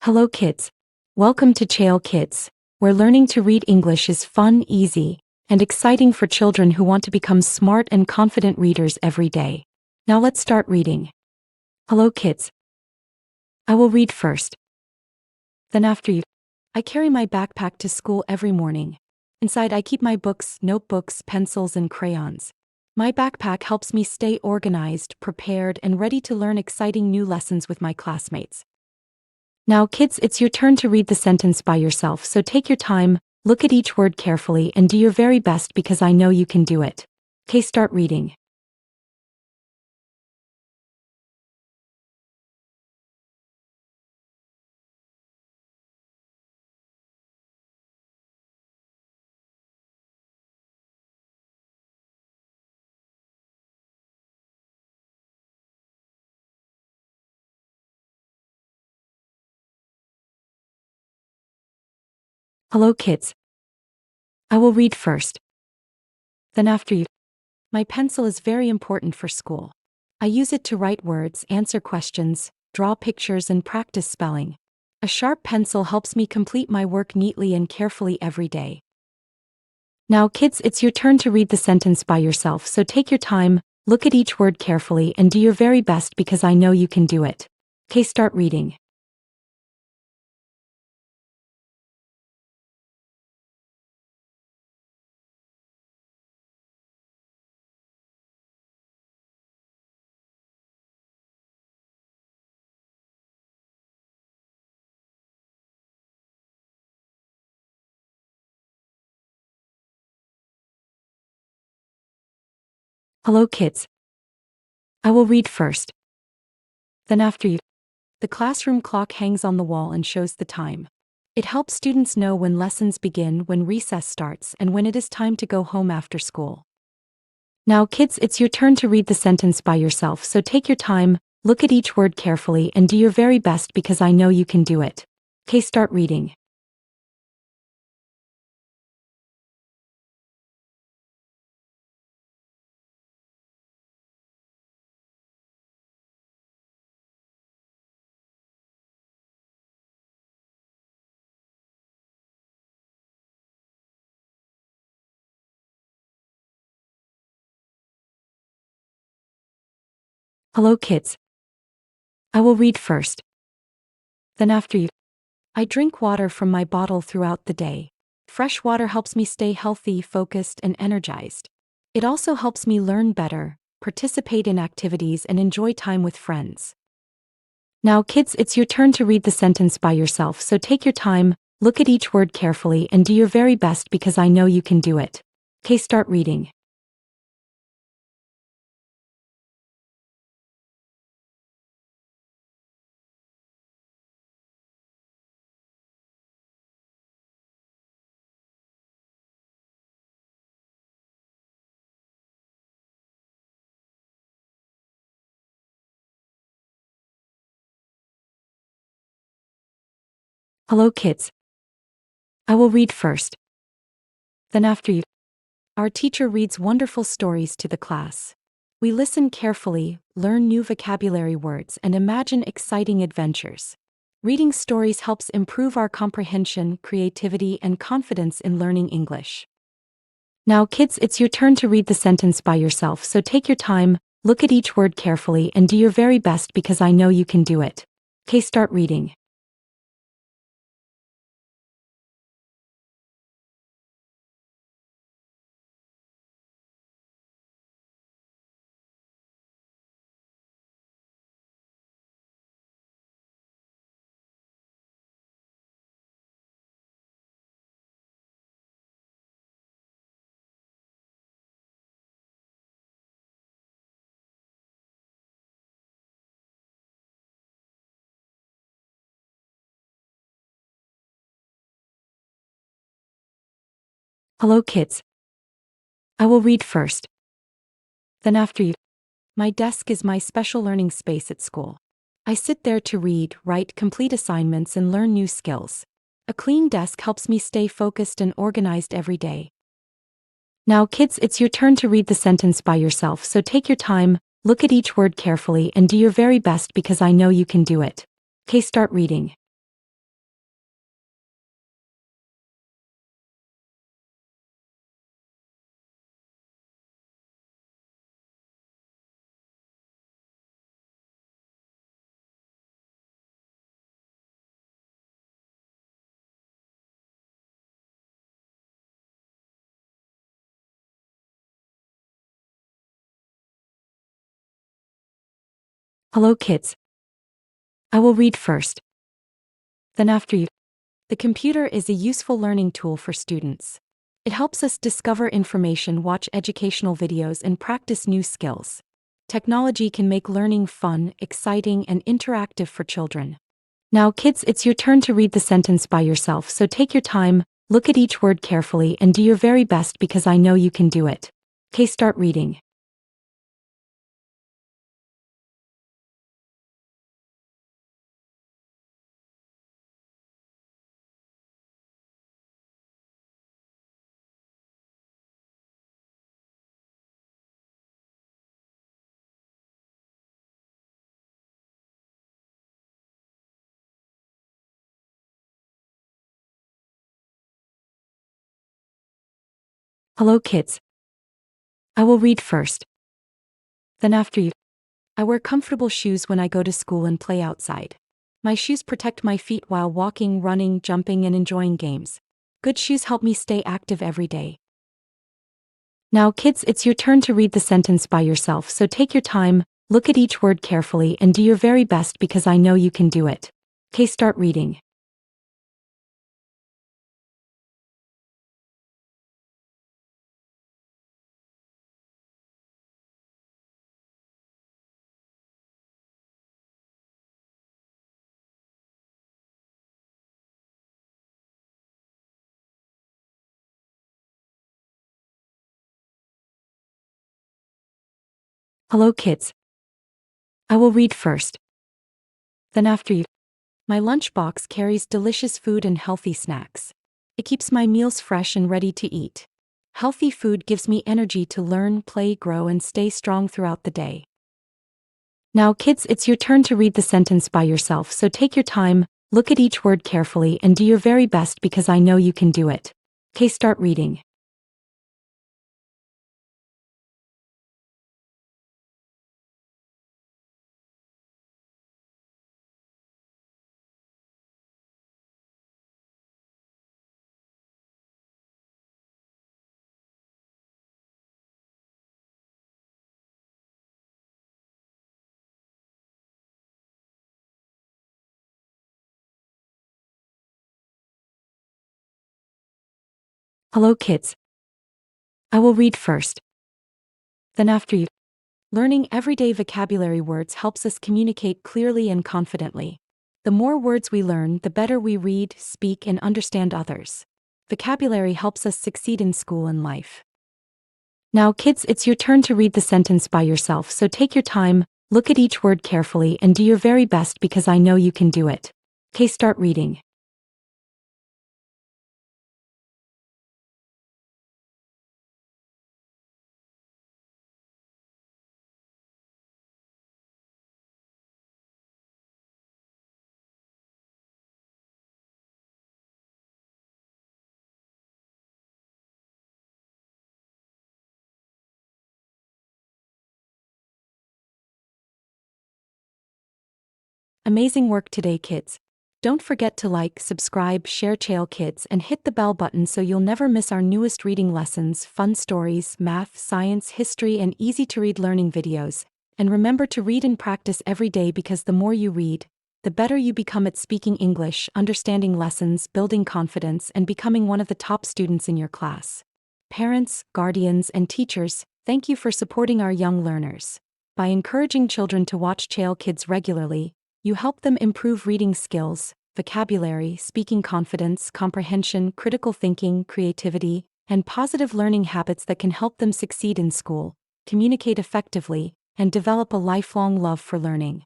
Hello kids. Welcome to Chael Kids, where learning to read English is fun, easy, and exciting for children who want to become smart and confident readers every day. Now let's start reading. Hello kids. I will read first. Then after you. I carry my backpack to school every morning. Inside I keep my books, notebooks, pencils, and crayons. My backpack helps me stay organized, prepared, and ready to learn exciting new lessons with my classmates. Now kids, it's your turn to read the sentence by yourself, so take your time, look at each word carefully, and do your very best because I know you can do it. Okay, start reading. Hello kids. I will read first. Then after you. My pencil is very important for school. I use it to write words, answer questions, draw pictures, and practice spelling. A sharp pencil helps me complete my work neatly and carefully every day. Now kids, it's your turn to read the sentence by yourself, so take your time, look at each word carefully, and do your very best because I know you can do it. Okay, start reading. Hello kids. I will read first. Then after you. The classroom clock hangs on the wall and shows the time. It helps students know when lessons begin, when recess starts, and when it is time to go home after school. Now kids, it's your turn to read the sentence by yourself, so take your time, look at each word carefully, and do your very best because I know you can do it. Okay, start reading. Hello kids. I will read first. Then after you. I drink water from my bottle throughout the day. Fresh water helps me stay healthy, focused, and energized. It also helps me learn better, participate in activities, and enjoy time with friends. Now kids, it's your turn to read the sentence by yourself, so take your time, look at each word carefully, and do your very best because I know you can do it. Okay, start reading. Hello kids. I will read first. Then after you. Our teacher reads wonderful stories to the class. We listen carefully, learn new vocabulary words, and imagine exciting adventures. Reading stories helps improve our comprehension, creativity, and confidence in learning English. Now kids, it's your turn to read the sentence by yourself, so take your time, look at each word carefully, and do your very best because I know you can do it. Okay, start reading. Hello kids. I will read first. Then after you. My desk is my special learning space at school. I sit there to read, write, complete assignments, and learn new skills. A clean desk helps me stay focused and organized every day. Now kids, it's your turn to read the sentence by yourself, so take your time, look at each word carefully, and do your very best because I know you can do it. Okay, start reading. Hello, kids. I will read first. Then after you. The computer is a useful learning tool for students. It helps us discover information, watch educational videos, and practice new skills. Technology can make learning fun, exciting, and interactive for children. Now, kids, it's your turn to read the sentence by yourself, so take your time, look at each word carefully, and do your very best because I know you can do it. Okay, start reading. Hello, kids. I will read first. Then after you. I wear comfortable shoes when I go to school and play outside. My shoes protect my feet while walking, running, jumping, and enjoying games. Good shoes help me stay active every day. Now, kids, it's your turn to read the sentence by yourself, so take your time, look at each word carefully, and do your very best because I know you can do it. Okay, start reading. Hello, kids. I will read first. Then after you. My lunchbox carries delicious food and healthy snacks. It keeps my meals fresh and ready to eat. Healthy food gives me energy to learn, play, grow, and stay strong throughout the day. Now, kids, it's your turn to read the sentence by yourself, so take your time, look at each word carefully, and do your very best because I know you can do it. Okay, start reading. Hello, kids. I will read first. Then after you. Learning everyday vocabulary words helps us communicate clearly and confidently. The more words we learn, the better we read, speak, and understand others. Vocabulary helps us succeed in school and life. Now, kids, it's your turn to read the sentence by yourself, so take your time, look at each word carefully, and do your very best because I know you can do it. Okay, start reading. Amazing work today, kids. Don't forget to like, subscribe, share Chael Kids, and hit the bell button so you'll never miss our newest reading lessons, fun stories, math, science, history, and easy-to-read learning videos. And remember to read and practice every day because the more you read, the better you become at speaking English, understanding lessons, building confidence, and becoming one of the top students in your class. Parents, guardians, and teachers, thank you for supporting our young learners. By encouraging children to watch Chael Kids regularly, you help them improve reading skills, vocabulary, speaking confidence, comprehension, critical thinking, creativity, and positive learning habits that can help them succeed in school, communicate effectively, and develop a lifelong love for learning.